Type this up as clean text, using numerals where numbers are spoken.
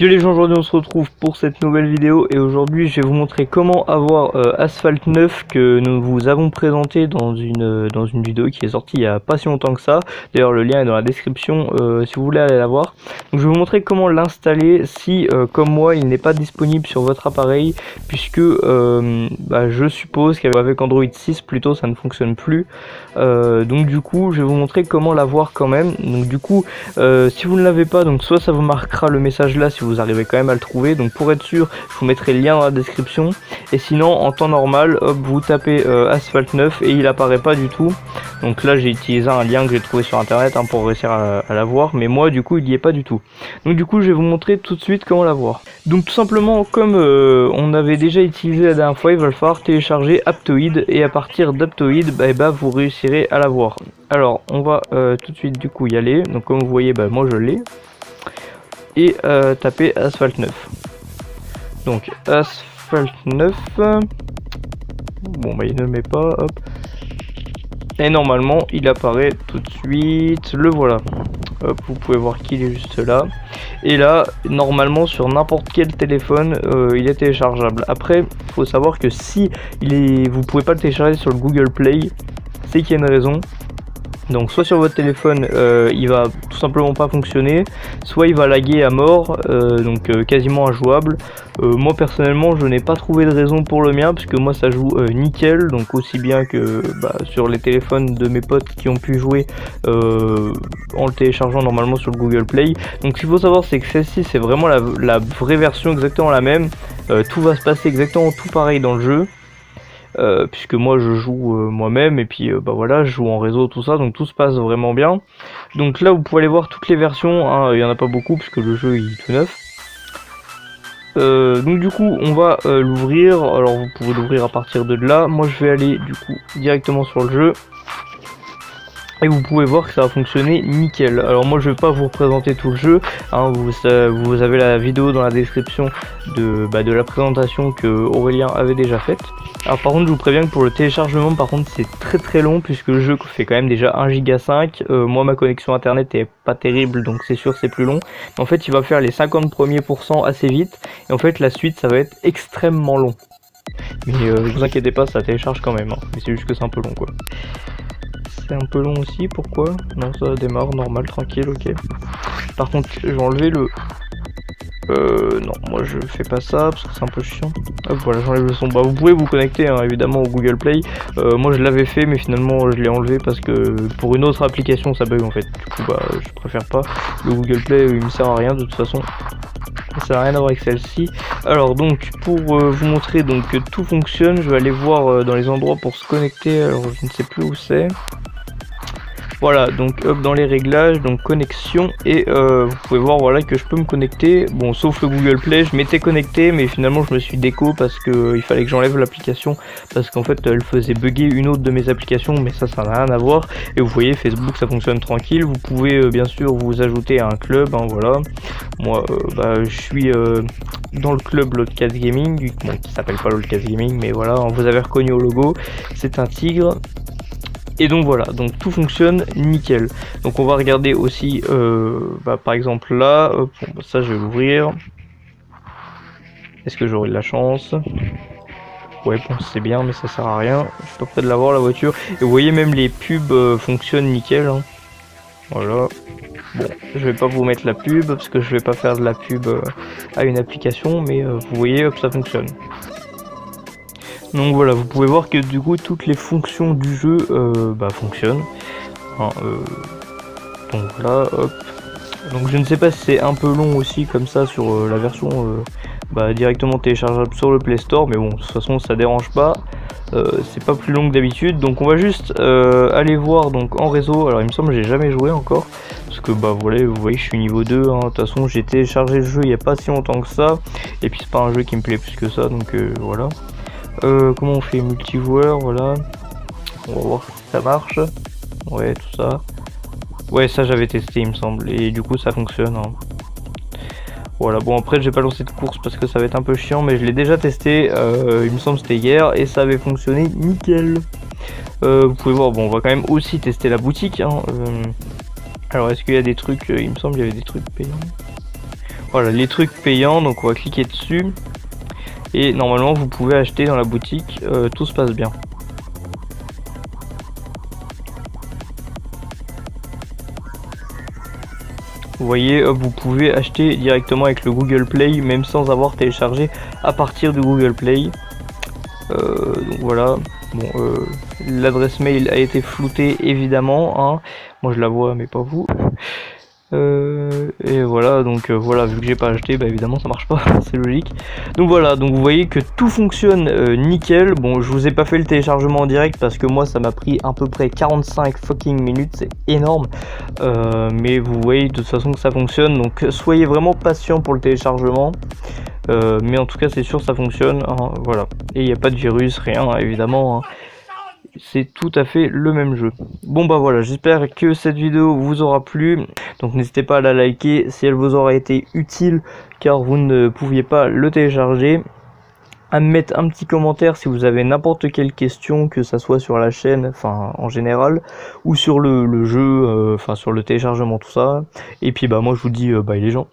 Yo les gens, aujourd'hui on se retrouve pour cette nouvelle vidéo et aujourd'hui je vais vous montrer comment avoir Asphalt 9 que nous vous avons présenté dans une vidéo qui est sortie il y a pas si longtemps que ça. D'ailleurs le lien est dans la description si vous voulez aller la voir. Donc je vais vous montrer comment l'installer si comme moi il n'est pas disponible sur votre appareil, puisque je suppose qu'avec Android 6 plutôt ça ne fonctionne plus. Donc du coup je vais vous montrer comment l'avoir quand même. Donc du coup si vous ne l'avez pas, donc soit ça vous marquera le message là si vous arrivez quand même à le trouver, donc pour être sûr je vous mettrai le lien dans la description, et sinon en temps normal hop vous tapez Asphalt 9 et il apparaît pas du tout. Donc là j'ai utilisé un lien que j'ai trouvé sur internet pour réussir à l'avoir, mais moi du coup il n'y est pas du tout. Donc du coup je vais vous montrer tout de suite comment l'avoir. Donc tout simplement comme on avait déjà utilisé la dernière fois, il va le falloir télécharger Aptoide, et à partir d'Aptoide vous réussirez à l'avoir. Alors on va tout de suite du coup y aller. Donc comme vous voyez moi je l'ai, et taper Asphalt 9. Donc Asphalt 9, bon il ne le met pas, hop, et normalement il apparaît tout de suite, le voilà. Hop, vous pouvez voir qu'il est juste là, et là normalement sur n'importe quel téléphone il est téléchargeable. Après il faut savoir que si vous pouvez pas le télécharger sur le Google Play, c'est qu'il y a une raison. Donc soit sur votre téléphone il va tout simplement pas fonctionner, soit il va laguer à mort, donc quasiment injouable. Moi personnellement je n'ai pas trouvé de raison pour le mien, puisque moi ça joue nickel, donc aussi bien que sur les téléphones de mes potes qui ont pu jouer en le téléchargeant normalement sur le Google Play. Donc ce qu'il faut savoir, c'est que celle-ci c'est vraiment la vraie version, exactement la même. Tout va se passer exactement tout pareil dans le jeu. Puisque moi je joue moi-même, et puis voilà, je joue en réseau, tout ça, donc tout se passe vraiment bien. Donc là vous pouvez aller voir toutes les versions, hein, il y en a pas beaucoup puisque le jeu il est tout neuf. Donc du coup on va l'ouvrir. Alors vous pouvez l'ouvrir à partir de là. Moi je vais aller du coup directement sur le jeu, et vous pouvez voir que ça va fonctionner nickel. Alors moi je vais pas vous représenter tout le jeu, hein, vous avez la vidéo dans la description de la présentation que Aurélien avait déjà faite. Alors par contre je vous préviens que pour le téléchargement par contre c'est très long, puisque le jeu fait quand même déjà 1,5 Go. Moi ma connexion internet est pas terrible, donc c'est sûr c'est plus long. En fait il va faire les 50 premiers pourcents assez vite, et en fait la suite ça va être extrêmement long. Mais ne vous inquiétez pas, ça télécharge quand même, hein. Mais c'est juste que c'est un peu long quoi. C'est un peu long aussi, pourquoi? Non, ça démarre normal, tranquille, ok. Par contre, je vais enlever le... non, moi je fais pas ça, parce que c'est un peu chiant. Hop, voilà, j'enlève le son. Vous pouvez vous connecter, hein, évidemment, au Google Play. Moi je l'avais fait, mais finalement je l'ai enlevé parce que pour une autre application ça bug en fait. Du coup, je préfère pas. Le Google Play, il me sert à rien de toute façon. Ça n'a rien à voir avec celle-ci. Alors donc pour vous montrer donc que tout fonctionne, je vais aller voir dans les endroits pour se connecter. Alors je ne sais plus où c'est. Voilà, donc hop, dans les réglages, donc connexion, et vous pouvez voir voilà que je peux me connecter. Bon, sauf le Google Play, je m'étais connecté, mais finalement je me suis déco parce que il fallait que j'enlève l'application, parce qu'en fait elle faisait bugger une autre de mes applications, mais ça n'a rien à voir. Et vous voyez, Facebook ça fonctionne tranquille. Vous pouvez bien sûr vous ajouter à un club, hein, voilà. Moi je suis dans le club Lotcast Gaming, bon, qui s'appelle pas Lotcast Gaming, mais voilà, hein, vous avez reconnu au logo, c'est un tigre. Et donc voilà, donc tout fonctionne nickel. Donc on va regarder aussi par exemple là, hop, bon, ça je vais l'ouvrir. Est-ce que j'aurai de la chance? Ouais, bon c'est bien, mais ça sert à rien. Je suis pas près de l'avoir la voiture. Et vous voyez, même les pubs fonctionnent nickel, hein. Voilà. Bon, je vais pas vous mettre la pub parce que je vais pas faire de la pub à une application, mais vous voyez, hop, ça fonctionne. Donc voilà, vous pouvez voir que du coup toutes les fonctions du jeu fonctionnent, hein, donc voilà, hop. Donc je ne sais pas si c'est un peu long aussi comme ça sur la version directement téléchargeable sur le Play Store, mais bon de toute façon ça dérange pas, c'est pas plus long que d'habitude. Donc on va juste aller voir donc en réseau. Alors il me semble que j'ai jamais joué encore, parce que voilà, vous voyez je suis niveau 2, hein. De toute façon j'ai téléchargé le jeu il n'y a pas si longtemps que ça, et puis c'est pas un jeu qui me plaît plus que ça, donc voilà. Comment on fait multijoueur, voilà. On va voir si ça marche. Ouais, tout ça. Ouais, ça j'avais testé il me semble, et du coup ça fonctionne, hein. Voilà, bon après j'ai pas lancé de course parce que ça va être un peu chiant, mais je l'ai déjà testé, il me semble c'était hier, et ça avait fonctionné nickel. Vous pouvez voir, bon on va quand même aussi tester la boutique, hein. Alors est-ce qu'il y a des trucs, il me semble qu'il y avait des trucs payants. Voilà, les trucs payants, donc on va cliquer dessus. Et normalement vous pouvez acheter dans la boutique, tout se passe bien. Vous voyez, hop, vous pouvez acheter directement avec le Google Play, même sans avoir téléchargé à partir du Google Play. Donc voilà, bon, l'adresse mail a été floutée évidemment, hein. Moi je la vois mais pas vous. Et voilà, donc voilà, vu que j'ai pas acheté, bah évidemment ça marche pas, c'est logique. Donc voilà, donc vous voyez que tout fonctionne nickel. Bon, je vous ai pas fait le téléchargement en direct parce que moi ça m'a pris à peu près 45 fucking minutes, c'est énorme. Mais vous voyez de toute façon que ça fonctionne, donc soyez vraiment patient pour le téléchargement. Mais en tout cas c'est sûr ça fonctionne, hein, voilà. Et il n'y a pas de virus, rien évidemment, hein. C'est tout à fait le même jeu. Bon bah voilà, j'espère que cette vidéo vous aura plu. Donc n'hésitez pas à la liker si elle vous aura été utile, car vous ne pouviez pas le télécharger. À me mettre un petit commentaire si vous avez n'importe quelle question, que ça soit sur la chaîne, enfin en général, ou sur le jeu, enfin sur le téléchargement, tout ça. Et puis bah moi je vous dis bye les gens.